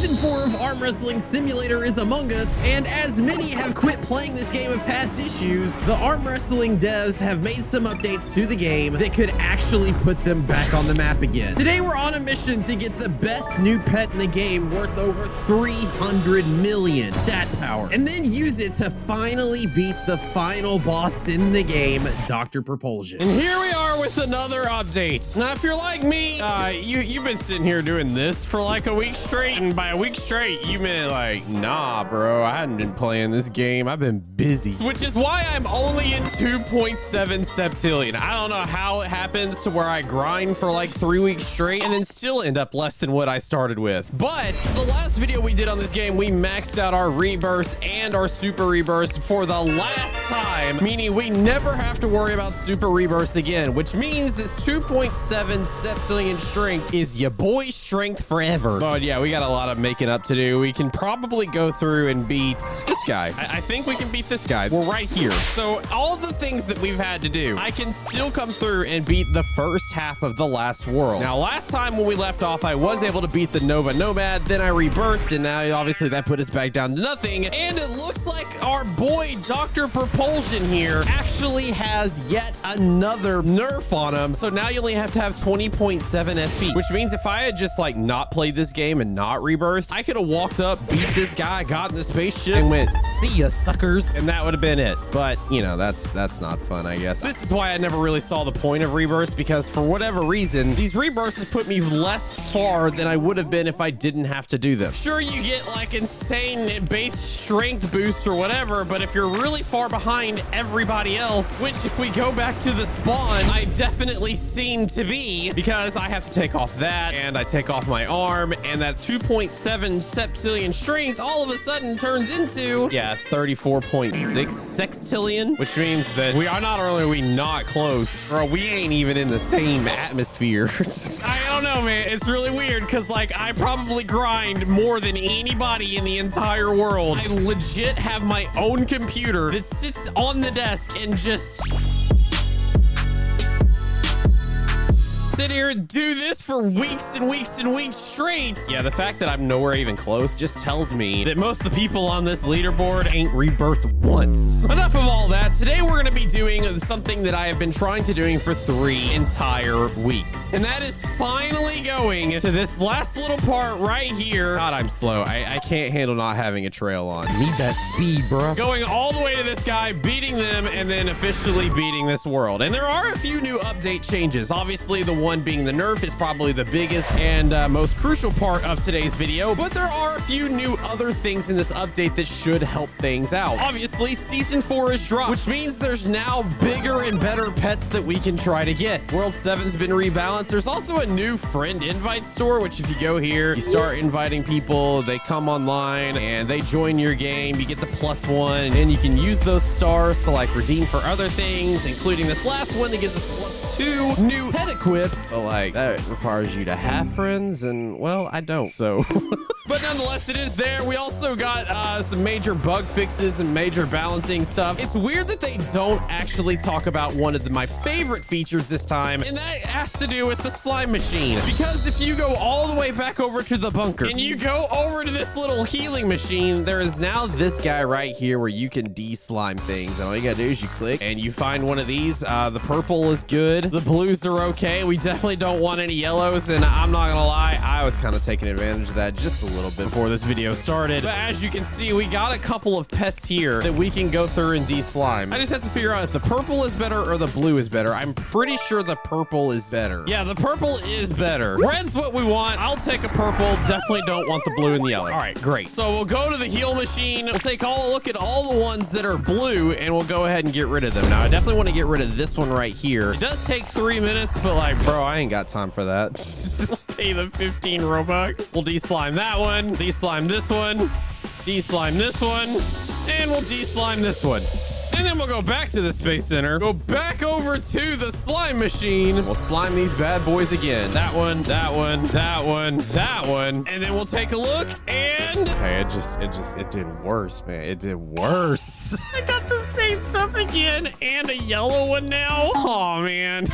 Season 4 of Arm Wrestling Simulator is among us, and as many have quit playing this game of past issues, the Arm Wrestling devs have made some updates to the game that could actually put them back on the map again. Today we're on a mission to get the best new pet in the game worth over 300 million stat power, and then use it to finally beat the final boss in the game, Dr. Propulsion. And here we are with another update. Now, if you're like me, you've been sitting here doing this for like a week straight, and by a week straight, you meant like, nah, bro, I hadn't been playing this game. I've been busy. Which is why I'm only in 2.7 septillion. I don't know how it happens to where I grind for like 3 weeks straight and then still end up less than what I started with. But the last video we did on this game, we maxed out our rebirths and our super rebirths for the last time, meaning we never have to worry about super rebirths again, which means this 2.7 septillion strength is your boy strength forever. But yeah, we got a lot of making up to do. We can probably go through and beat this guy. I think we can beat this guy. We're right here. So all the things that we've had to do, I can still come through and beat the first half of the last world. Now, last time when we left off, I was able to beat the Nova Nomad, then I rebirthed, and now obviously that put us back down to nothing. And it looks like our boy Dr. Propulsion here actually has yet another nerf on him. So now you only have to have 20.7 SP, which means if I had just like not played this game and not rebirthed, I could have walked up, beat this guy, got in the spaceship, and went, see ya, suckers. And that would have been it. But, you know, that's not fun, I guess. This is why I never really saw the point of rebirths, because for whatever reason, these rebirths have put me less far than I would have been if I didn't have to do them. Sure, you get like insane base strength boosts or whatever, but if you're really far behind everybody else, which if we go back to the spawn, I definitely seem to be, because I have to take off that, and I take off my arm, and that 2.7 septillion strength all of a sudden turns into, yeah, 34.6 sextillion, which means that we are not only are we not close, bro, we ain't even in the same atmosphere. I don't know, man. It's really weird, because like I probably grind more than anybody in the entire world. I legit have my own computer that sits on the desk and just sit here and do this for weeks and weeks and weeks straight. Yeah, the fact that I'm nowhere even close just tells me that most of the people on this leaderboard ain't rebirthed once. Enough of all that. Today we're gonna be doing something that I have been trying to doing for 3 entire weeks. And that is finally going to this last little part right here. God, I'm slow. I can't handle not having a trail on. Need that speed, bro. Going all the way to this guy, beating them, and then officially beating this world. And there are a few new update changes. Obviously, the one being the nerf is probably the biggest and most crucial part of today's video, but there are a few new other things in this update that should help things out. Obviously, Season 4 is dropped, which means there's now bigger and better pets that we can try to get. World 7's been rebalanced. There's also a new friend invite store, which if you go here, you start inviting people, they come online, and they join your game, you get the +1, and you can use those stars to like redeem for other things, including this last one that gives us +2 new pet equips. So like that requires you to have friends, and well, I don't, so but nonetheless, it is there. We also got some major bug fixes and major balancing stuff. It's weird that they don't actually talk about one of my favorite features this time, and that has to do with the slime machine. Because if you go all the way back over to the bunker and you go over to this little healing machine, there is now this guy right here where you can de-slime things, and all you gotta do is you click and you find one of these. The purple is good, the blues are okay. We definitely don't want any yellows, and I'm not gonna lie, I was kind of taking advantage of that just a little bit before this video started. But as you can see, we got a couple of pets here that we can go through and de-slime. I just have to figure out if the purple is better or the blue is better. I'm pretty sure the purple is better. Yeah, the purple is better. Red's what we want. I'll take a purple. Definitely don't want the blue and the yellow. All right, great. So we'll go to the heal machine. We'll take a look at all the ones that are blue, and we'll go ahead and get rid of them. Now, I definitely want to get rid of this one right here. It does take 3 minutes, but like, bro, I ain't got time for that. Pay the 15 Robux. We'll de-slime that one, de-slime this one, de-slime this one, and we'll de-slime this one. And then we'll go back to the Space Center, go back over to the slime machine. We'll slime these bad boys again. That one, that one, that one, that one. And then we'll take a look and... Okay, it did worse, man. It did worse. I got the same stuff again and a yellow one now. Oh, man.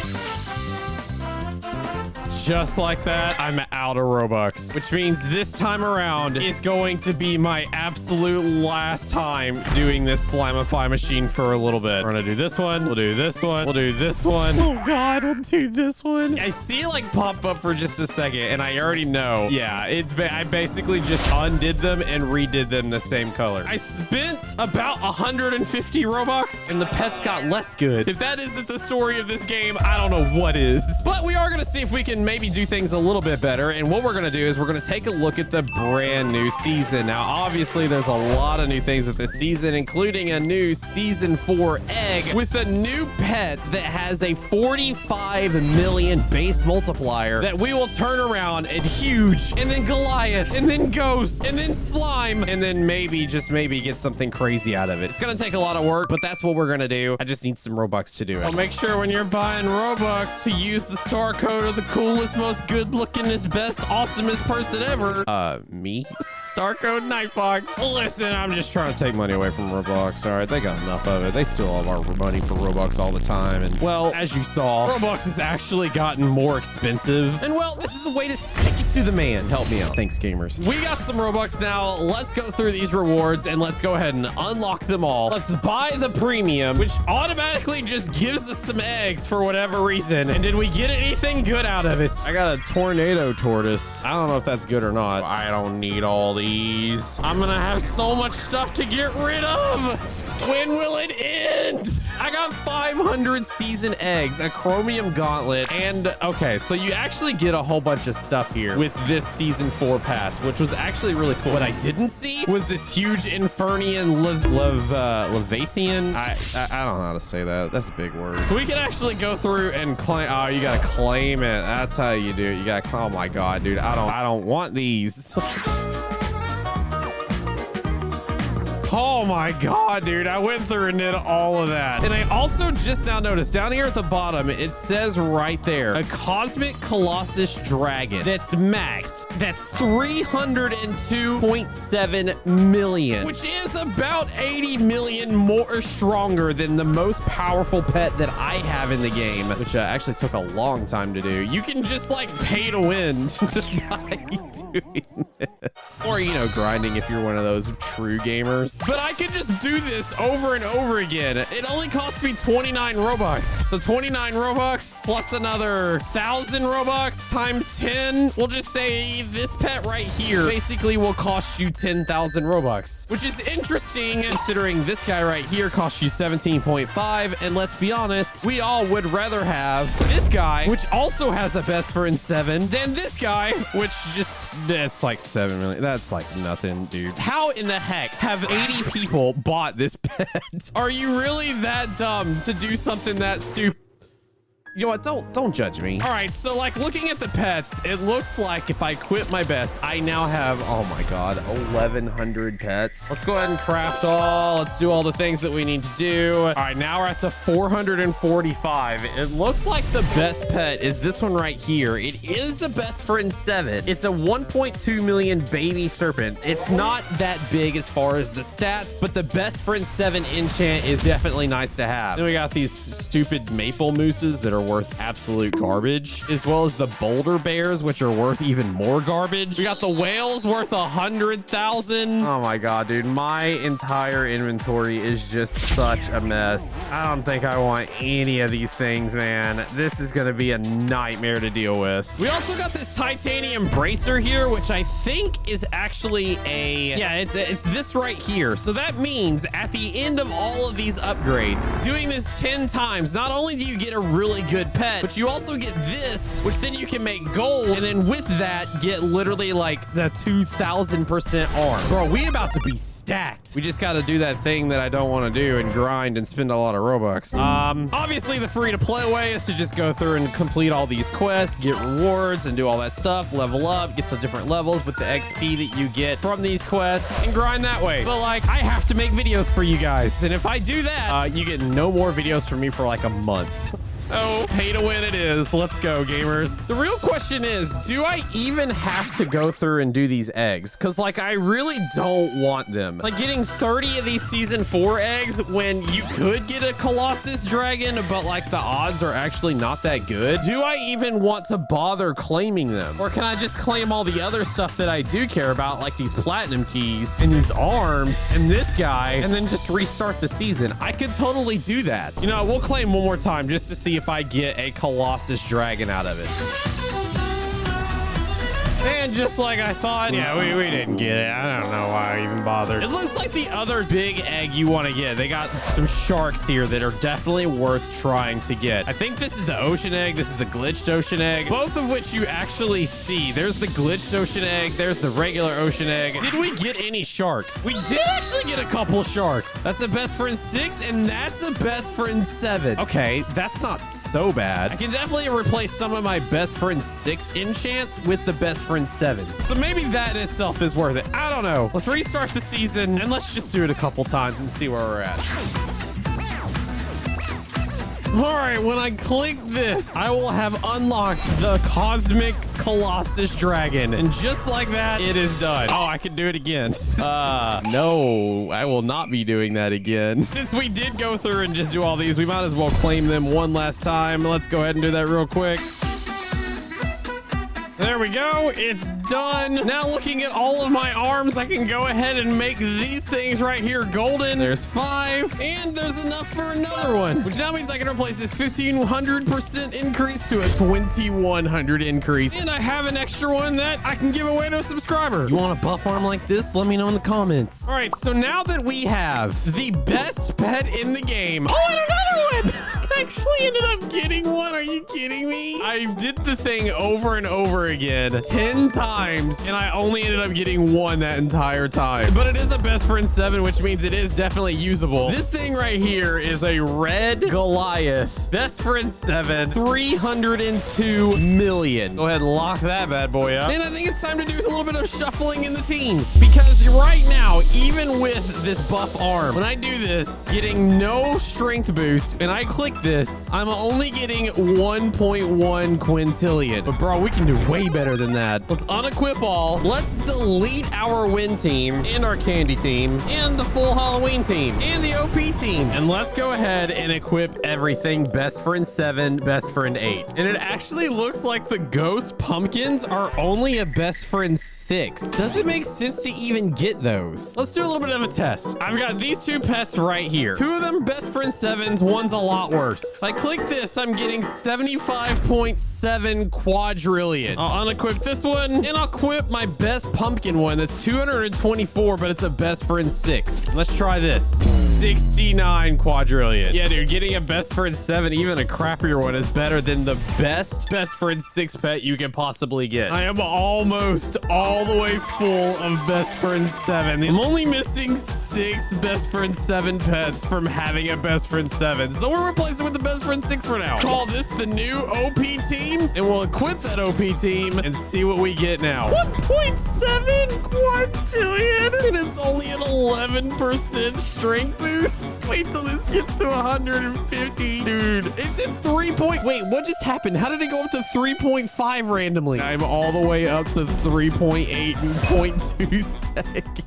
just like that, I'm out of Robux, which means this time around is going to be my absolute last time doing this Slimify machine for a little bit. We're gonna do this one. We'll do this one. We'll do this one. Oh God, we'll do this one. I see it like pop up for just a second, and I already know. Yeah, I basically just undid them and redid them the same color. I spent about 150 Robux, and the pets got less good. If that isn't the story of this game, I don't know what is. But we are gonna see if we can maybe do things a little bit better. And what we're gonna do is we're gonna take a look at the brand new season. Now, obviously, there's a lot of new things with this season, including a new season 4 egg with a new pet that has a 45 million base multiplier that we will turn around and huge, and then Goliath, and then Ghost, and then Slime, and then maybe, just maybe, get something crazy out of it. It's gonna take a lot of work, but that's what we're gonna do. I just need some Robux to do it. Well, make sure when you're buying Robux to use the Starcode of the coolest, most good-lookingest, best, awesomest person ever. Me? Starcode NightFoxx. Listen, I'm just trying to take money away from Roblox, all right? They got enough of it. They steal all of our money for Robux all the time, and, well, as you saw, Roblox has actually gotten more expensive. And, well, this is a way to stick it to the man. Help me out. Thanks, gamers. We got some Robux now. Let's go through these rewards, and let's go ahead and unlock them all. Let's buy the premium, which automatically just gives us some eggs for whatever reason. And did we get anything good out of it? I got a tornado tortoise. I don't know if that's good or not. I don't need all these. I'm gonna have so much stuff to get rid of. When will it end? I got 500 season eggs, a chromium gauntlet, and okay, so you actually get a whole bunch of stuff here with this season 4 pass, which was actually really cool. What I didn't see was this huge Infernian Leviathan. I don't know how to say that. That's a big word. So we can actually go through and claim. Oh, you gotta claim it. That's how you do it. You gotta. Oh my God, dude. I don't want these. Oh my God, dude. I went through and did all of that. And I also just now noticed down here at the bottom, it says right there, a Cosmic Colossus Dragon that's maxed. That's 302.7 million, which is about 80 million more stronger than the most powerful pet that I have in the game, which actually took a long time to do. You can just like pay to win by doing this. Or, you know, grinding if you're one of those true gamers. But I could just do this over and over again. It only cost me 29 Robux. So 29 Robux plus another 1,000 Robux times 10. We'll just say this pet right here basically will cost you 10,000 Robux, which is interesting considering this guy right here costs you 17.5. And let's be honest, we all would rather have this guy, which also has a best friend 7, than this guy, which just, that's like 7 million. That's like nothing, dude. How in the heck have 80 people bought this pet? Are you really that dumb to do something that stupid? You know what? Don't judge me. All right, so like looking at the pets, it looks like if I quit my best, I now have, oh my God, 1,100 pets. Let's go ahead and craft all. Let's do all the things that we need to do. All right, now we're at to 445. It looks like the best pet is this one right here. It is a best friend 7. It's a 1.2 million baby serpent. It's not that big as far as the stats, but the best friend 7 enchant is definitely nice to have. Then we got these stupid maple mooses that are worth absolute garbage, as well as the boulder bears, which are worth even more garbage. We got the whales worth 100,000. Oh my God, dude. My entire inventory is just such a mess. I don't think I want any of these things, man. This is gonna be a nightmare to deal with. We also got this titanium bracer here, which I think is actually a, yeah, it's this right here. So that means at the end of all of these upgrades, doing this 10 times, not only do you get a really good pet, but you also get this, which then you can make gold, and then with that get literally like the 2,000% arm. Bro, we about to be stacked. We just got to do that thing that I don't want to do and grind and spend a lot of Robux. Obviously the free to play way is to just go through and complete all these quests, get rewards and do all that stuff, level up, get to different levels with the XP that you get from these quests, and grind that way. But like, I have to make videos for you guys, and if I do that, you get no more videos from me for like a month. So go. Pay to win it is. Let's go, gamers. The real question is, do I even have to go through and do these eggs? Because, like, I really don't want them. Like, getting 30 of these Season 4 eggs when you could get a Colossus Dragon, but, like, the odds are actually not that good. Do I even want to bother claiming them? Or can I just claim all the other stuff that I do care about, like these Platinum keys and these arms and this guy, and then just restart the season? I could totally do that. You know, we'll claim one more time just to see if I get a Colossus Dragon out of it. And just like I thought, yeah, we didn't get it. I don't know why I even bothered. It looks like the other big egg you want to get. They got some sharks here that are definitely worth trying to get. I think this is the ocean egg. This is the glitched ocean egg, both of which you actually see. There's the glitched ocean egg. There's the regular ocean egg. Did we get any sharks? We did actually get a couple sharks. That's a best friend 6, and that's a best friend 7. Okay, that's not so bad. I can definitely replace some of my best friend 6 enchants with the best friend 7s. So maybe that in itself is worth it. I don't know. Let's restart the season and let's just do it a couple times and see where we're at. All right, when I click this, I will have unlocked the Cosmic Colossus Dragon. And just like that, it is done. Oh, I can do it again. No, I will not be doing that again. Since we did go through and just do all these, we might as well claim them one last time. Let's go ahead and do that real quick. There we go. It's done. Now looking at all of my arms, I can go ahead and make these things right here golden. There's 5, and there's enough for another one, which now means I can replace this 1,500% increase to a 2,100 increase. And I have an extra one that I can give away to a subscriber. You want a buff arm like this? Let me know in the comments. All right, so now that we have the best pet in the game. Oh, and another one. I actually ended up getting one. Are you kidding me? I did the thing over and over again 10 times, and I only ended up getting one that entire time. But it is a best friend 7, which means it is definitely usable. This thing right here is a red Goliath. Best friend 7, 302 million. Go ahead and lock that bad boy up. And I think it's time to do a little bit of shuffling in the teams, because right now, even with this buff arm, when I do this, getting no strength boost, and I click this, I'm only getting 1.1 quintillion. But bro, we can do way better than that. Let's unequip all. Let's delete our win team and our candy team and the full Halloween team and the OP team. And let's go ahead and equip everything best friend 7, best friend 8. And it actually looks like the ghost pumpkins are only a best friend 6. Does it make sense to even get those? Let's do a little bit of a test. I've got these 2 pets right here. 2 of them best friend 7s, one's a lot worse. If I click this, I'm getting 75.7 quadrillion. I'll unequip this one, and I'll equip my best pumpkin one that's 224, but it's a best friend 6. Let's try this. 69 quadrillion. Yeah, dude, getting a best friend 7, even a crappier one, is better than the best friend 6 pet you can possibly get. I am almost all the way full of best friend 7. I'm only missing 6 best friend 7 pets from having a best friend 7. So we're replacing with the best friend 6 for now. Call this the new OP team, and we'll equip that OP team and see what we get now. 1.7 quintillion, and it's only an 11% strength boost. Wait till this gets to 150. Dude, it's at 3. Wait, what just happened? How did it go up to 3.5 randomly? I'm all the way up to 3.8 in 0.2 seconds.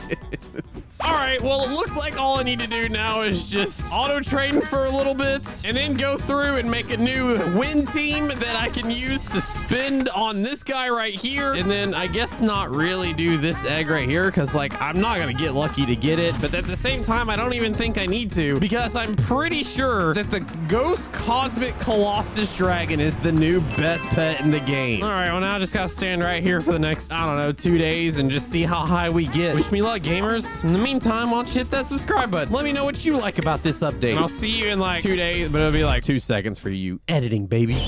All right, well, it looks like all I need to do now is just auto-train for a little bit and then go through and make a new win team that I can use to spend on this guy right here. And then I guess not really do this egg right here because, like, I'm not going to get lucky to get it. But at the same time, I don't even think I need to because I'm pretty sure that the Ghost Cosmic Colossus Dragon is the new best pet in the game. All right, well, now I just got to stand right here for the next, I don't know, 2 days and just see how high we get. Wish me luck, gamers. In the meantime, why don't you hit that subscribe button? Let me know what you like about this update. And I'll see you in like 2 days, but it'll be like 2 seconds for you editing, baby.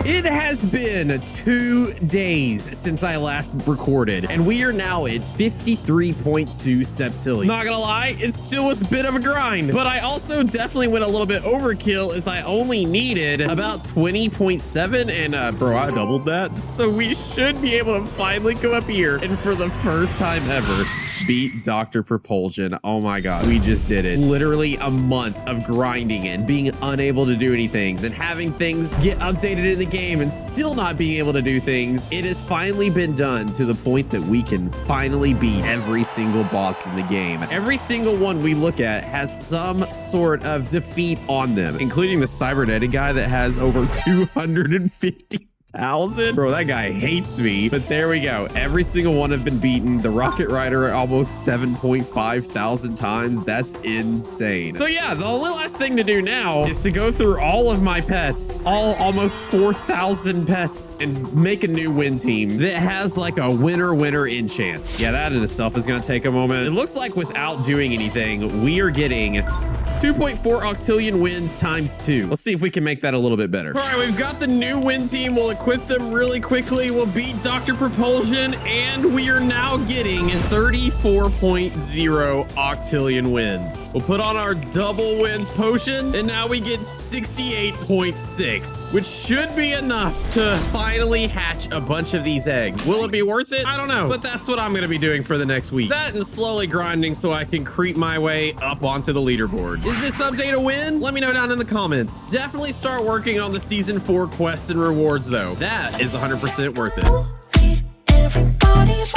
It has been 2 days since I last recorded, and we are now at 53.2 septillion. Not gonna lie, it still was a bit of a grind, but I also definitely went a little bit overkill as I only needed about 20.7, and bro, I doubled that. So we should be able to finally come up here and for the first time ever, beat Dr. Propulsion. Oh my god, we just did it. Literally a month of grinding and being unable to do anything and having things get updated in the game and still not being able to do things. It has finally been done to the point that we can finally beat every single boss in the game. Every single one we look at has some sort of defeat on them, including the cybernetic guy that has over 250,000. Bro, that guy hates me. But there we go. Every single one have been beaten. The Rocket Rider almost 7.5 thousand times. That's insane. So yeah, the only last thing to do now is to go through all of my pets, almost 4,000 pets, and make a new win team that has like a winner enchant. Yeah, that in itself is going to take a moment. It looks like without doing anything, we are getting 2.4 octillion wins times 2. Let's see if we can make that a little bit better. All right, we've got the new win team. We'll equip them really quickly. We'll beat Dr. Propulsion, and we are now getting 34.0 octillion wins. We'll put on our double wins potion, and now we get 68.6, which should be enough to finally hatch a bunch of these eggs. Will it be worth it? I don't know, but that's what I'm going to be doing for the next week. That and slowly grinding so I can creep my way up onto the leaderboard. Is this update a win? Let me know down in the comments. Definitely start working on the season 4 quests and rewards though. That is 100% worth it. Everybody's